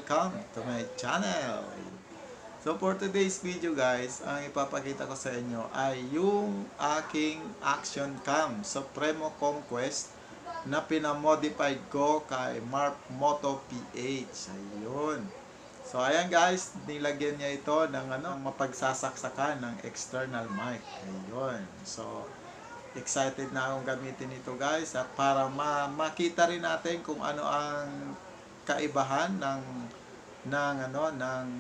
welcome to my channel. So for today's video guys, ang ipapakita ko sa inyo ay yung aking action cam Supremo Conquest na pinamodified ko kay Moto PH. Ayun. So ayan guys, nilagyan niya ito ng mapagsasaksakan ng external mic. Ayun. So excited na akong gamitin ito guys at para makita rin natin kung ano ang kaibahan ng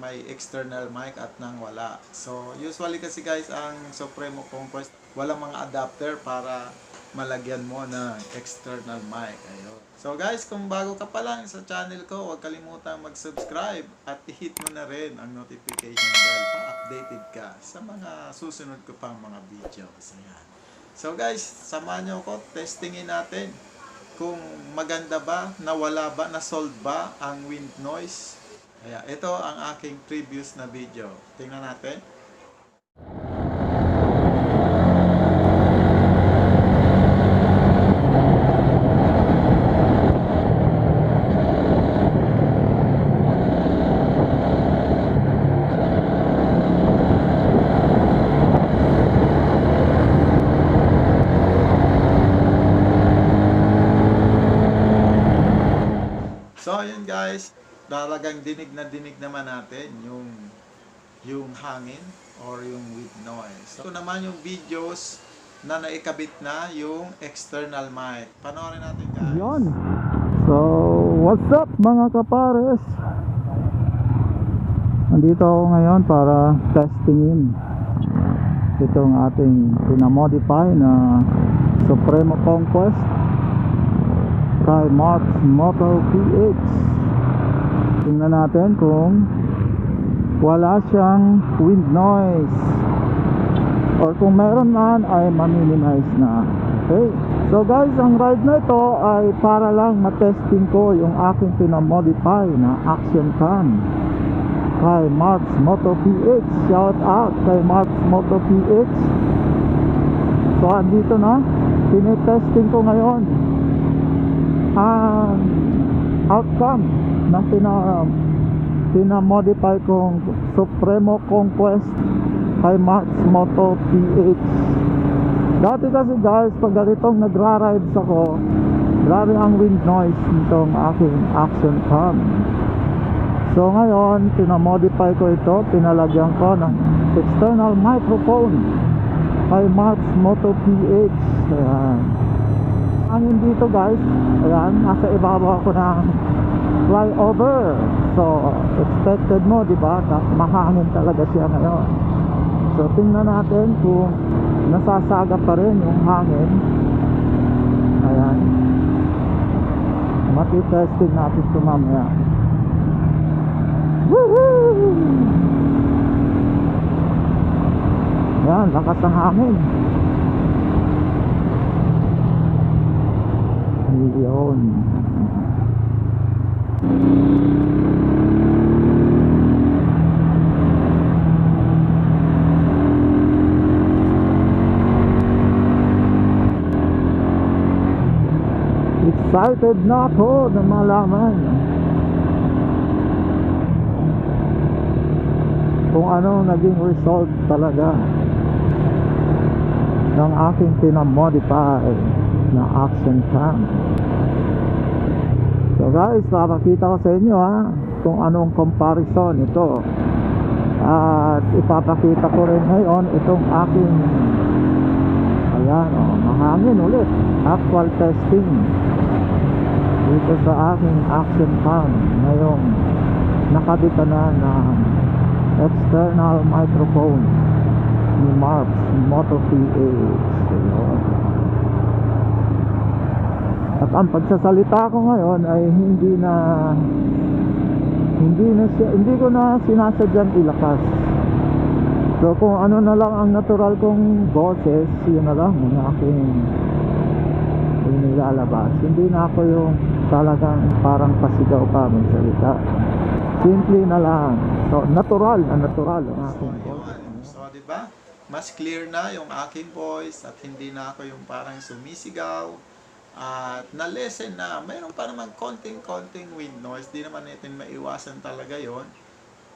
may external mic at ng wala. So usually kasi guys ang Supremo Conquest walang mga adapter para malagyan mo ng external mic. Ayun. So guys, kung bago ka pa lang sa channel ko, huwag kalimutang mag-subscribe at i-hit mo na rin ang notification bell para updated ka sa mga susunod ko pang mga videos. Ayan. So guys, samahan nyo ako, testingin natin kung maganda ba, nawala ba, na-solve ba ang WindNoise. Ayan, ito ang aking previous na video. Tingnan natin. So ayun guys, talagang dinig naman natin yung hangin or yung WindNoise. So ito naman yung videos na naikabit na yung external mic. Panoorin natin guys. Yon. So what's up mga kapares? Nandito ako ngayon para testingin itong ating pinamodify na Supremo Conquest kay Moto PH. Tingnan natin kung wala siyang WindNoise or kung meron man ay ma-minimize na. Okay, so guys, ang ride na ito ay para lang matesting ko yung aking pinamodify na action cam kay Moto PH. Shout out kay Moto PH. So andito na, tinetesting ko ngayon ang outcome ng pinamodify kong Supremo Conquest kay Moto PH. Dati kasi guys, pag ganitong nagra-rides ako, grabe ang WindNoise nitong aking action cam. So ngayon, pinamodify ko ito, pinalagyan ko ng external microphone kay Moto PH. Ayan. Hangin dito guys, ayan, nasa ibabaw ako ng flyover. So expected mo, diba, mahangin talaga siya ngayon. So tingnan natin kung nasasaga pa rin yung hangin. Ayan, matitesting natin ito mamaya. Woohoo! Ayan, lakas ng hangin. Yun. Excited na ako na malaman kung ano naging result talaga ng aking pinamodify na action cam. So guys, papakita ko sa inyo kung anong comparison ito. At ipapakita ko rin ngayon itong aking, ayan, mahangin ulit, actual testing dito sa aking action cam ngayong nakabitan na ng external microphone ni Moto PH. At ang pagsasalita ko ngayon ay hindi ko na sinasadyang ilakas. So kung ano na lang ang natural kong boses, yun na lang ang aking inilalabas. Hindi na ako yung talagang parang pasigaw pa magsalita. Simple na lang. So natural ang aking boses. So diba? Mas clear na yung aking voice at hindi na ako yung parang sumisigaw At na-lesson na mayroon pa naman konting wind noise, di naman natin maiwasan talaga yon.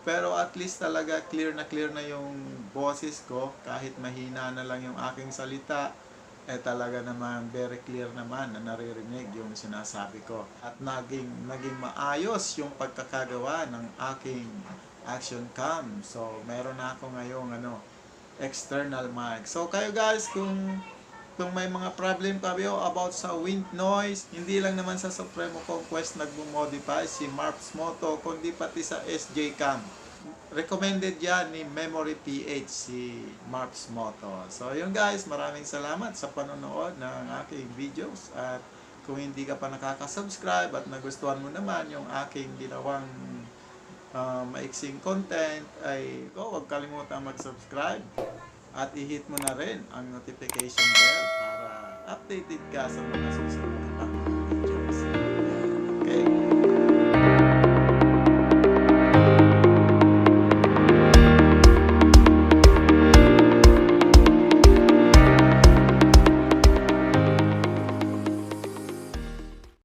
Pero at least talaga clear na yung boses ko, kahit mahina na lang yung aking salita, talaga naman very clear naman na naririnig yung sinasabi ko. At naging maayos yung pagkakagawa ng aking action cam. So meron na ako ngayong external mic. So kayo guys, kung may mga problem kayo about sa wind noise, hindi lang naman sa Supremo Conquest nagmo-modify si Shoemoto, kundi pati sa SJ Cam. Recommended yan ni Memory PH si Shoemoto. So yun guys, maraming salamat sa panonood ng aking videos. At kung hindi ka pa nakaka-subscribe at nagustuhan mo naman yung aking ginawang maiksing content, ay huwag kalimutan mag-subscribe at i-hit mo na rin ang notification bell para updated ka sa mga susunod na videos. Okay?